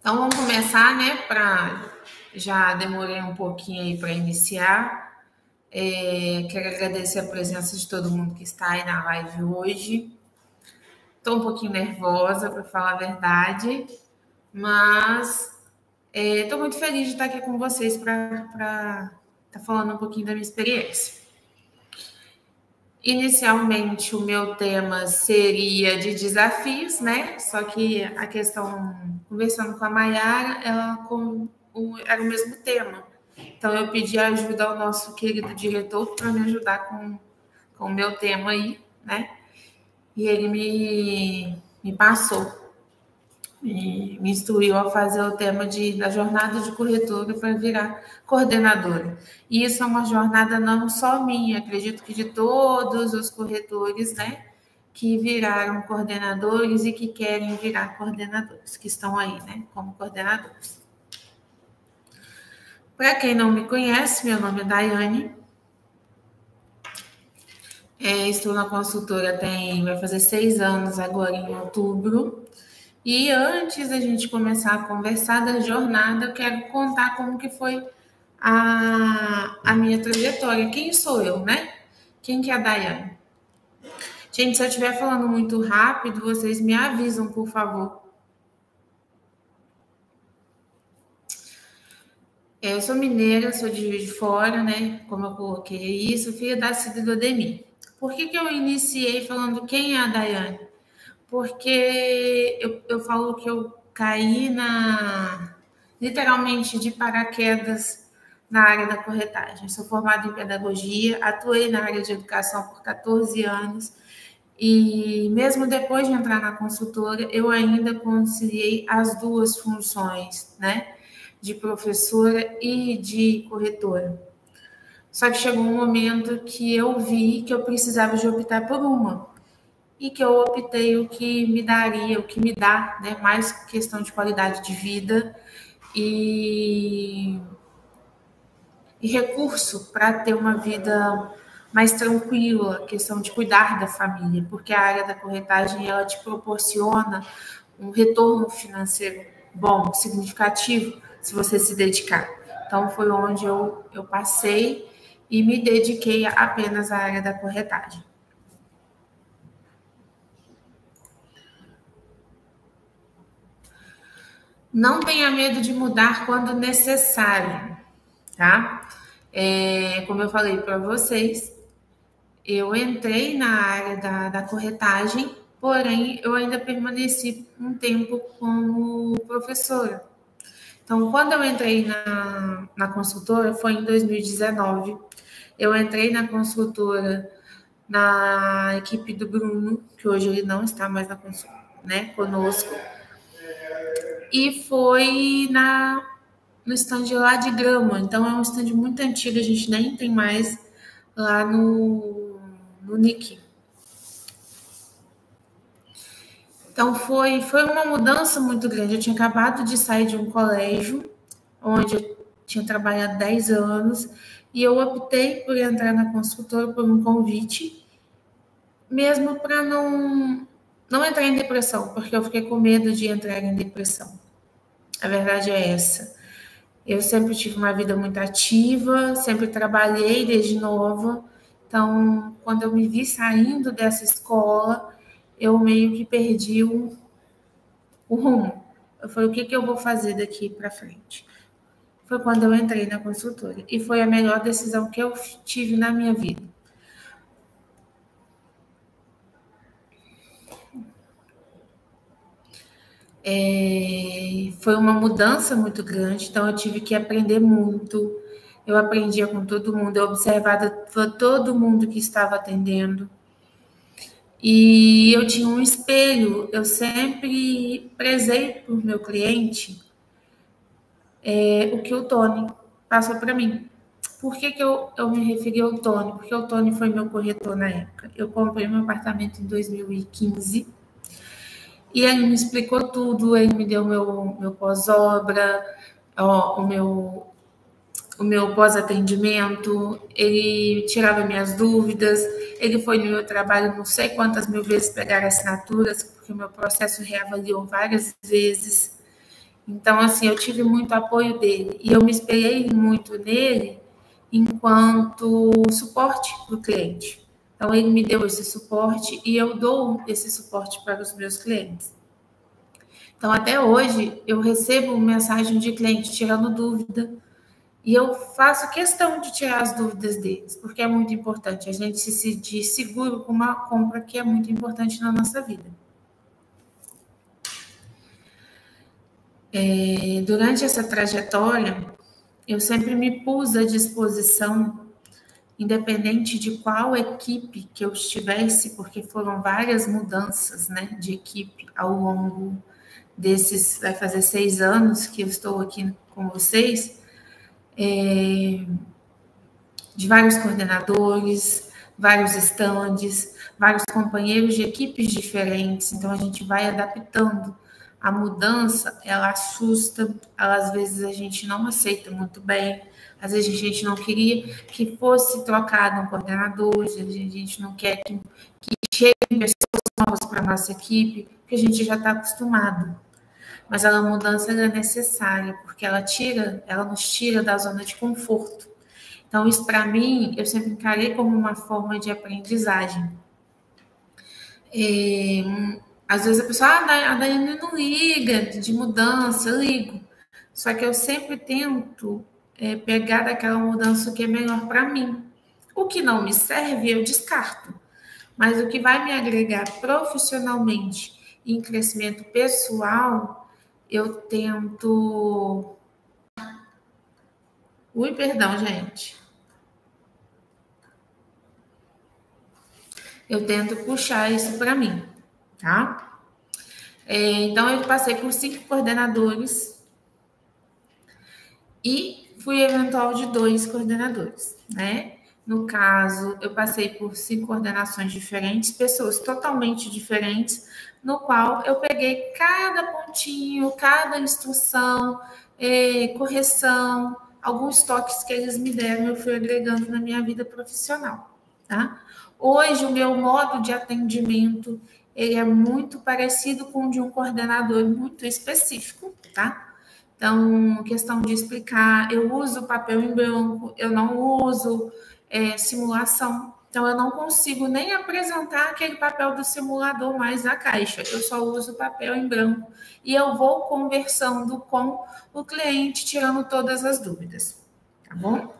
Então vamos começar, né? Já demorei um pouquinho aí para iniciar. Quero agradecer a presença de todo mundo que está aí na live hoje. Estou um pouquinho nervosa, para falar a verdade, mas estou muito feliz de estar aqui com vocês para estar falando um pouquinho da minha experiência. Inicialmente, o meu tema seria de desafios, né? Só que a questão, conversando com a Mayara, era o mesmo tema. Então, eu pedi ajuda ao nosso querido diretor para me ajudar com o meu tema aí, né? E ele me passou, me instruiu a fazer o tema da jornada de corretora para virar coordenadora. E isso é uma jornada não só minha, acredito que de todos os corretores, né, que viraram coordenadores e que querem virar coordenadores, que estão aí, né, como coordenadores. Para quem não me conhece, meu nome é Daiane. Estou na consultora vai fazer 6 anos agora em outubro. E antes da gente começar a conversar da jornada, eu quero contar como que foi a minha trajetória. Quem sou eu, né? Quem que é a Daiane? Gente, se eu estiver falando muito rápido, vocês me avisam, por favor. Eu sou mineira, sou de Juiz de Fora, né? Como eu coloquei isso, filha da Cida e do Ademir. Por que eu iniciei falando quem é a Daiane? Porque eu falo que eu caí literalmente de paraquedas na área da corretagem. Sou formada em pedagogia, atuei na área de educação por 14 anos e mesmo depois de entrar na consultora, eu ainda conciliei as duas funções, né? De professora e de corretora. Só que chegou um momento que eu vi que eu precisava de optar por uma. E que eu optei o que me daria, o que me dá, né, mais questão de qualidade de vida e recurso para ter uma vida mais tranquila, questão de cuidar da família, porque a área da corretagem ela te proporciona um retorno financeiro bom, significativo, se você se dedicar. Então foi onde eu passei e me dediquei apenas à área da corretagem. Não tenha medo de mudar quando necessário, tá? Como eu falei para vocês, eu entrei na área da corretagem, porém eu ainda permaneci um tempo como professora. Então, quando eu entrei na consultora, foi em 2019. Eu entrei na consultora na equipe do Bruno, que hoje ele não está mais na consultora, né, conosco. E foi no stand lá de Grama. Então, é um stand muito antigo, a gente nem tem mais lá no NIC. Então, foi uma mudança muito grande. Eu tinha acabado de sair de um colégio, onde eu tinha trabalhado 10 anos, e eu optei por entrar na consultora por um convite, mesmo para não entrar em depressão, porque eu fiquei com medo de entrar em depressão. A verdade é essa. Eu sempre tive uma vida muito ativa, sempre trabalhei desde nova. Então, quando eu me vi saindo dessa escola, eu meio que perdi o rumo. Eu falei, o que eu vou fazer daqui para frente? Foi quando eu entrei na consultora. E foi a melhor decisão que eu tive na minha vida. Foi uma mudança muito grande, então eu tive que aprender muito. Eu aprendia com todo mundo, eu observava todo mundo que estava atendendo. E eu tinha um espelho, eu sempre prezei por meu cliente o que o Tony passou para mim. Por que eu me referi ao Tony? Porque o Tony foi meu corretor na época. Eu comprei meu apartamento em 2015 e ele me explicou tudo, ele me deu meu pós-obra, o meu pós-atendimento, ele tirava minhas dúvidas, ele foi no meu trabalho não sei quantas mil vezes pegar assinaturas, porque o meu processo reavaliou várias vezes. Então, assim, eu tive muito apoio dele e eu me espelhei muito nele enquanto suporte para o cliente. Então, ele me deu esse suporte e eu dou esse suporte para os meus clientes. Então, até hoje, eu recebo mensagem de cliente tirando dúvida e eu faço questão de tirar as dúvidas deles, porque é muito importante a gente se sentir seguro com uma compra que é muito importante na nossa vida. Durante essa trajetória, eu sempre me pus à disposição, independente de qual equipe que eu estivesse, porque foram várias mudanças, né, de equipe ao longo desses, vai fazer 6 anos que eu estou aqui com vocês, de vários coordenadores, vários estandes, vários companheiros de equipes diferentes, então a gente vai adaptando. A mudança, ela assusta, ela, às vezes a gente não aceita muito bem, às vezes a gente não queria que fosse trocado um coordenador, às vezes a gente não quer que cheguem pessoas novas para a nossa equipe, porque a gente já está acostumado. Mas a mudança é necessária, porque ela nos tira da zona de conforto. Então, isso para mim, eu sempre encarei como uma forma de aprendizagem. Às vezes a pessoa, a Daiane não liga de mudança, eu ligo. Só que eu sempre tento pegar daquela mudança que é melhor para mim. O que não me serve, eu descarto. Mas o que vai me agregar profissionalmente em crescimento pessoal, eu tento. Ui, perdão, gente. Eu tento puxar isso para mim, tá? Então, eu passei por 5 coordenadores e fui eventual de 2 coordenadores, né? No caso, eu passei por 5 coordenações diferentes, pessoas totalmente diferentes, no qual eu peguei cada pontinho, cada instrução, correção, alguns toques que eles me deram, eu fui agregando na minha vida profissional, tá? Hoje, o meu modo de atendimento, ele é muito parecido com o de um coordenador muito específico, tá? Então, questão de explicar, eu uso papel em branco, eu não uso simulação. Então, eu não consigo nem apresentar aquele papel do simulador mais na caixa. Eu só uso papel em branco e eu vou conversando com o cliente, tirando todas as dúvidas. Tá bom?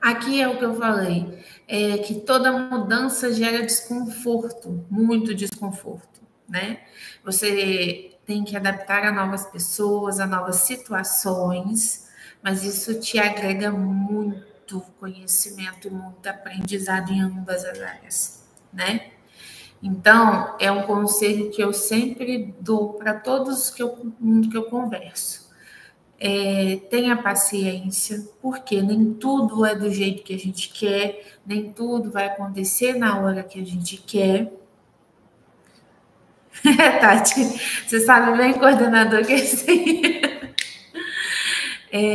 Aqui é o que eu falei, que toda mudança gera desconforto, muito desconforto, né? Você tem que adaptar a novas pessoas, a novas situações, mas isso te agrega muito conhecimento e muito aprendizado em ambas as áreas, né? Então, é um conselho que eu sempre dou para todos que eu converso. Tenha paciência, porque nem tudo é do jeito que a gente quer, nem tudo vai acontecer na hora que a gente quer. Tati, você sabe bem, coordenador, que é assim.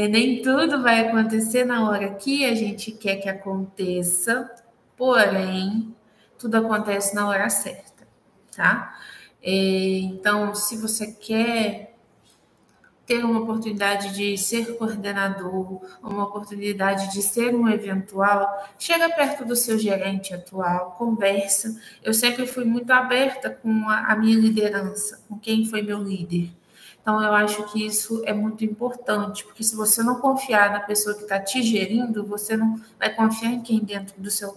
Nem tudo vai acontecer na hora que a gente quer que aconteça, porém, tudo acontece na hora certa, tá? Então, se você quer ter uma oportunidade de ser coordenador, uma oportunidade de ser um eventual, chega perto do seu gerente atual, conversa. Eu sempre fui muito aberta com a minha liderança, com quem foi meu líder. Então, eu acho que isso é muito importante, porque se você não confiar na pessoa que está te gerindo, você não vai confiar em quem dentro do seu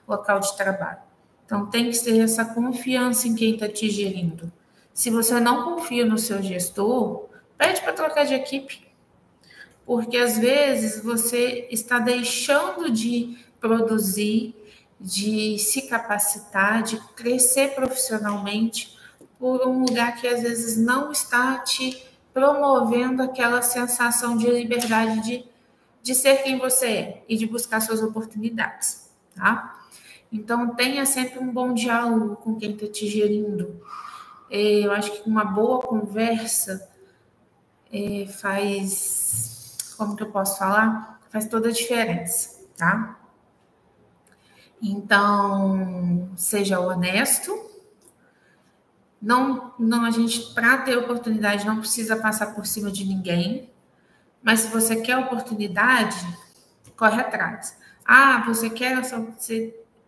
local de trabalho. Então, tem que ser essa confiança em quem está te gerindo. Se você não confia no seu gestor, pede para trocar de equipe, porque às vezes você está deixando de produzir, de se capacitar, de crescer profissionalmente por um lugar que às vezes não está te promovendo aquela sensação de liberdade de ser quem você é e de buscar suas oportunidades, tá? Então, tenha sempre um bom diálogo com quem está te gerindo. Eu acho que uma boa conversa faz, como que eu posso falar? Faz toda a diferença, tá? Então, seja honesto. Não, a gente, para ter oportunidade, não precisa passar por cima de ninguém. Mas se você quer oportunidade, corre atrás. Ah, você quer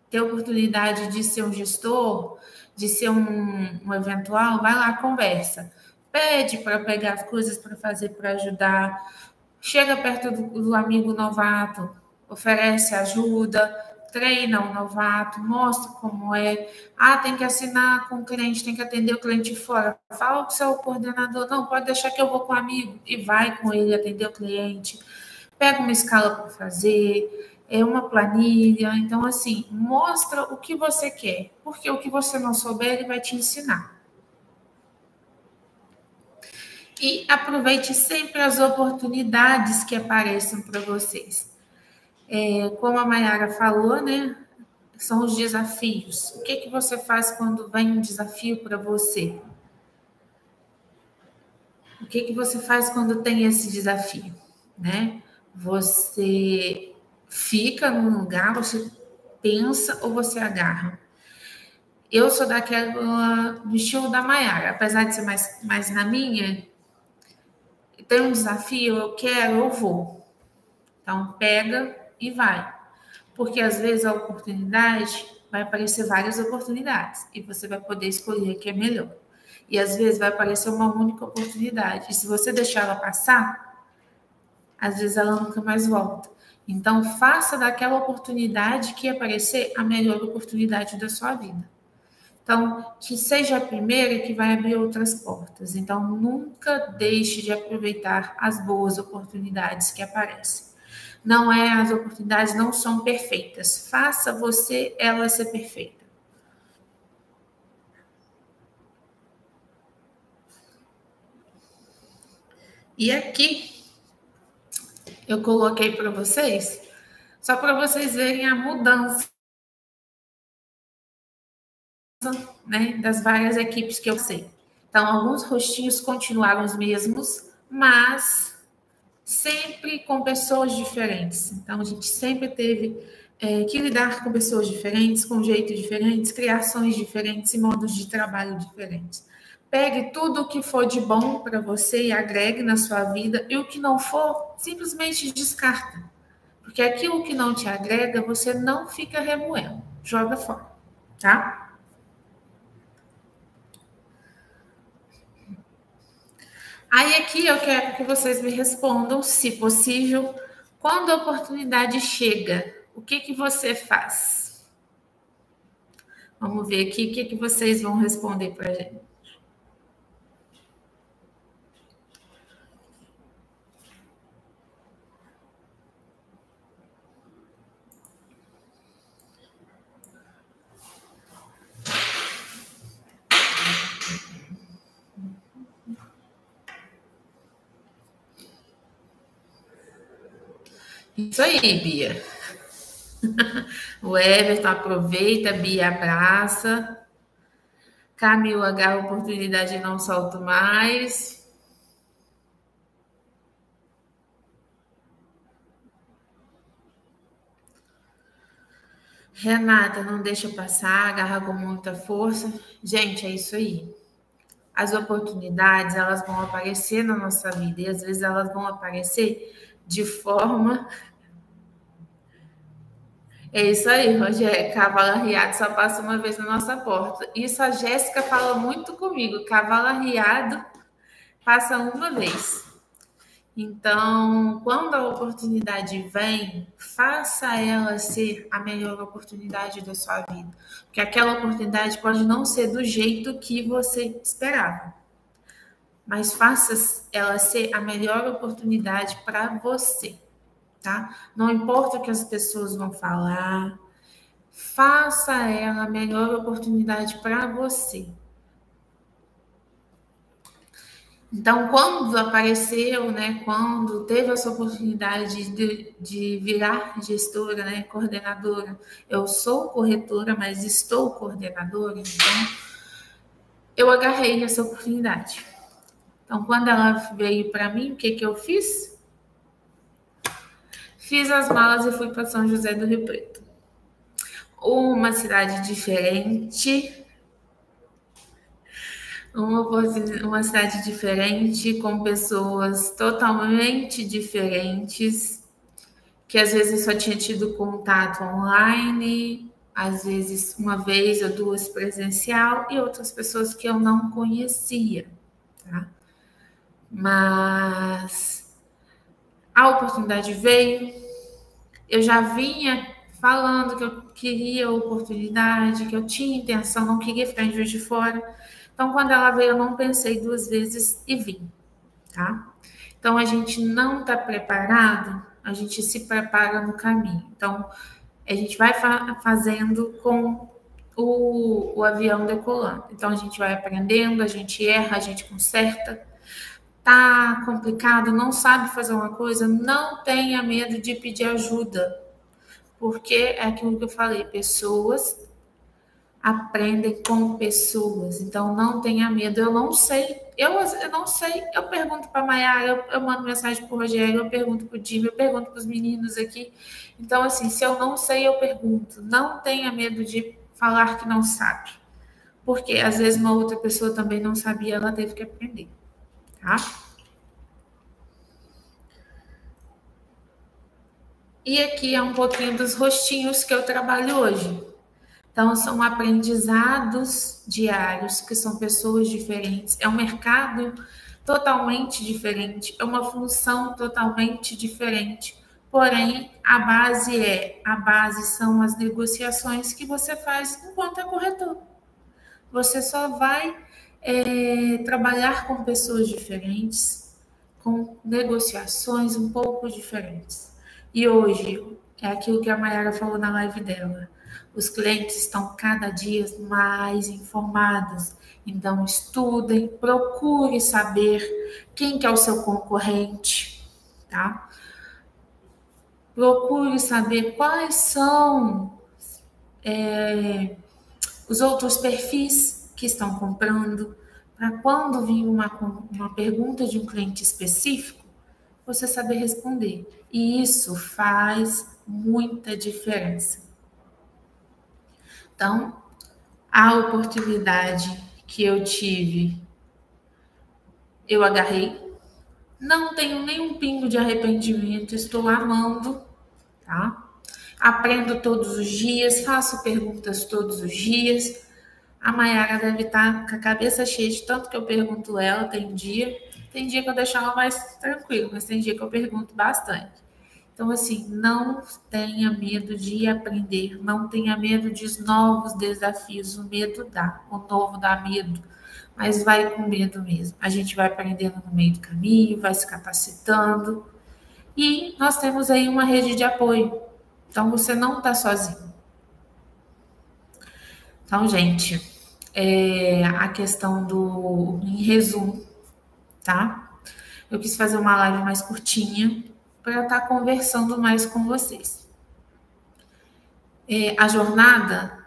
ter oportunidade de ser um gestor, de ser um eventual, vai lá, conversa. Pede para pegar as coisas para fazer, para ajudar. Chega perto do amigo novato, oferece ajuda, treina o novato, mostra como é. Ah, tem que assinar com o cliente, tem que atender o cliente fora. Fala com o seu coordenador, não, pode deixar que eu vou com o amigo e vai com ele atender o cliente. Pega uma escala para fazer, uma planilha. Então, assim, mostra o que você quer, porque o que você não souber, ele vai te ensinar. E aproveite sempre as oportunidades que apareçam para vocês. Como a Mayara falou, né? São os desafios. O que você faz quando vem um desafio para você? O que você faz quando tem esse desafio, né? Você fica num lugar, você pensa ou você agarra? Eu sou daquela do estilo da Mayara, apesar de ser mais na minha, tem um desafio, eu quero, eu vou. Então, pega e vai. Porque às vezes a oportunidade vai aparecer várias oportunidades e você vai poder escolher a que é melhor. E às vezes vai aparecer uma única oportunidade. E se você deixar ela passar, às vezes ela nunca mais volta. Então, faça daquela oportunidade que aparecer a melhor oportunidade da sua vida. Então, que seja a primeira que vai abrir outras portas. Então, nunca deixe de aproveitar as boas oportunidades que aparecem. Não é, as oportunidades não são perfeitas. Faça você ela ser perfeita. E aqui eu coloquei para vocês, só para vocês verem a mudança, né, das várias equipes que eu sei. Então, alguns rostinhos continuaram os mesmos, mas sempre com pessoas diferentes. Então, a gente sempre teve que lidar com pessoas diferentes, com jeitos diferentes, criações diferentes e modos de trabalho diferentes. Pegue tudo o que for de bom para você e agregue na sua vida, e o que não for, simplesmente descarta. Porque aquilo que não te agrega, você não fica remoendo. Joga fora, tá? Aí aqui eu quero que vocês me respondam, se possível, quando a oportunidade chega, o que você faz? Vamos ver aqui o que vocês vão responder para a gente. Isso aí, Bia. O Everton aproveita, Bia abraça. Camila agarra a oportunidade e não solto mais. Renata, não deixa passar, agarra com muita força. Gente, é isso aí. As oportunidades, elas vão aparecer na nossa vida e às vezes elas vão aparecer de forma. É isso aí, Rogério. Cavalo arriado só passa uma vez na nossa porta. Isso a Jéssica fala muito comigo. Cavalo arriado passa uma vez. Então, quando a oportunidade vem, faça ela ser a melhor oportunidade da sua vida. Porque aquela oportunidade pode não ser do jeito que você esperava, mas faça ela ser a melhor oportunidade para você, tá? Não importa o que as pessoas vão falar, faça ela a melhor oportunidade para você. Então, quando apareceu, né, quando teve essa oportunidade de virar gestora, né, coordenadora, eu sou corretora, mas estou coordenadora, então eu agarrei essa oportunidade. Então, quando ela veio para mim, o que eu fiz? Fiz as malas e fui para São José do Rio Preto. uma cidade diferente, uma cidade diferente, com pessoas totalmente diferentes, que às vezes só tinha tido contato online, às vezes uma vez ou duas presencial, e outras pessoas que eu não conhecia, tá? Mas a oportunidade veio, eu já vinha falando que eu queria a oportunidade, que eu tinha intenção, não queria ficar em Juiz de Fora. Então, quando ela veio, eu não pensei duas vezes e vim, tá? Então, a gente não está preparado, a gente se prepara no caminho. Então, a gente vai fazendo com o avião decolando. Então, a gente vai aprendendo, a gente erra, a gente conserta. Tá complicado, não sabe fazer uma coisa, não tenha medo de pedir ajuda. Porque é aquilo que eu falei, pessoas aprendem com pessoas. Então, não tenha medo. Eu não sei. Eu não sei. Eu pergunto para a Mayara, eu mando mensagem para o Rogério, eu pergunto para o Jimmy, eu pergunto para os meninos aqui. Então, assim, se eu não sei, eu pergunto. Não tenha medo de falar que não sabe. Porque, às vezes, uma outra pessoa também não sabia, ela teve que aprender. Tá? E aqui é um pouquinho dos rostinhos que eu trabalho hoje. Então, são aprendizados diários, que são pessoas diferentes, é um mercado totalmente diferente, é uma função totalmente diferente. Porém, a base são as negociações que você faz enquanto é corretor. Você só vai trabalhar com pessoas diferentes, com negociações um pouco diferentes. E hoje, é aquilo que a Mayara falou na live dela, os clientes estão cada dia mais informados. Então, estudem, procure saber quem que é o seu concorrente, tá? Procure saber quais são os outros perfis que estão comprando, para quando vir uma pergunta de um cliente específico, você saber responder. E isso faz muita diferença. Então, a oportunidade que eu tive, eu agarrei. Não tenho nenhum pingo de arrependimento, estou amando, tá? Aprendo todos os dias, faço perguntas todos os dias. A Mayara deve estar com a cabeça cheia de tanto que eu pergunto ela, tem dia que eu deixo ela mais tranquila, mas tem dia que eu pergunto bastante. Então, assim, não tenha medo de aprender, não tenha medo de novos desafios. O medo dá, o novo dá medo, mas vai com medo mesmo. A gente vai aprendendo no meio do caminho, vai se capacitando. E nós temos aí uma rede de apoio. Então, você não está sozinho. Então, gente, a questão em resumo, tá? Eu quis fazer uma live mais curtinha para estar conversando mais com vocês. A jornada,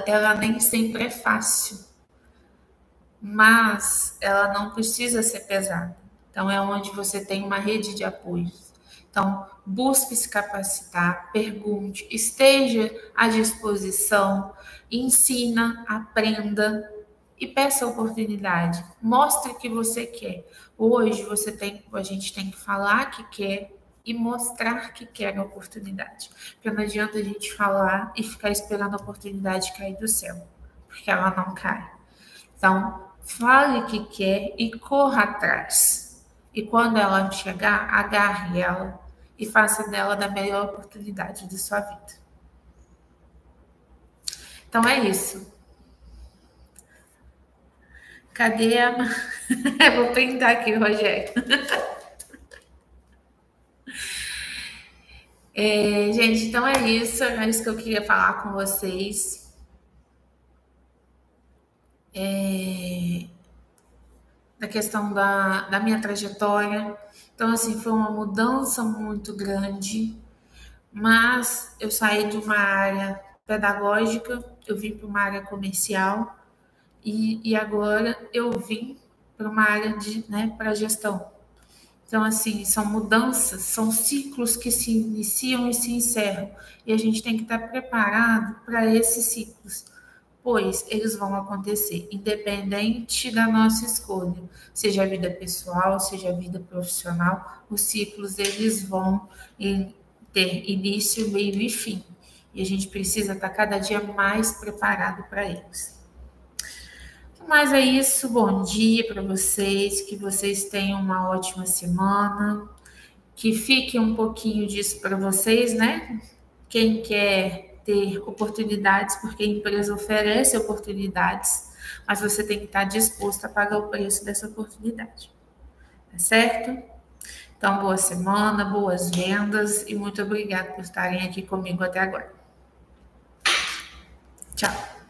ela nem sempre é fácil, mas ela não precisa ser pesada. Então, é onde você tem uma rede de apoios. Então, busque se capacitar, pergunte, esteja à disposição, ensina, aprenda e peça oportunidade. Mostre o que você quer. Hoje a gente tem que falar que quer e mostrar que quer a oportunidade. Porque não adianta a gente falar e ficar esperando a oportunidade cair do céu, porque ela não cai. Então, fale o que quer e corra atrás. E quando ela chegar, agarre ela e faça dela da melhor oportunidade de sua vida. Então é isso. Cadê a... Vou printar aqui, Rogério. Gente, então é isso. É isso que eu queria falar com vocês. Da questão da minha trajetória. Então, assim, foi uma mudança muito grande, mas eu saí de uma área pedagógica, eu vim para uma área comercial e agora eu vim para uma área para gestão. Então, assim, são mudanças, são ciclos que se iniciam e se encerram. E a gente tem que estar preparado para esses ciclos, pois eles vão acontecer, independente da nossa escolha, seja a vida pessoal, seja a vida profissional, os ciclos eles vão ter início, meio e fim. E a gente precisa estar cada dia mais preparado para eles. Mas é isso, bom dia para vocês, que vocês tenham uma ótima semana, que fique um pouquinho disso para vocês, né? Quem quer ter oportunidades, porque a empresa oferece oportunidades, mas você tem que estar disposto a pagar o preço dessa oportunidade, tá certo? Então, boa semana, boas vendas e muito obrigada por estarem aqui comigo até agora. Tchau!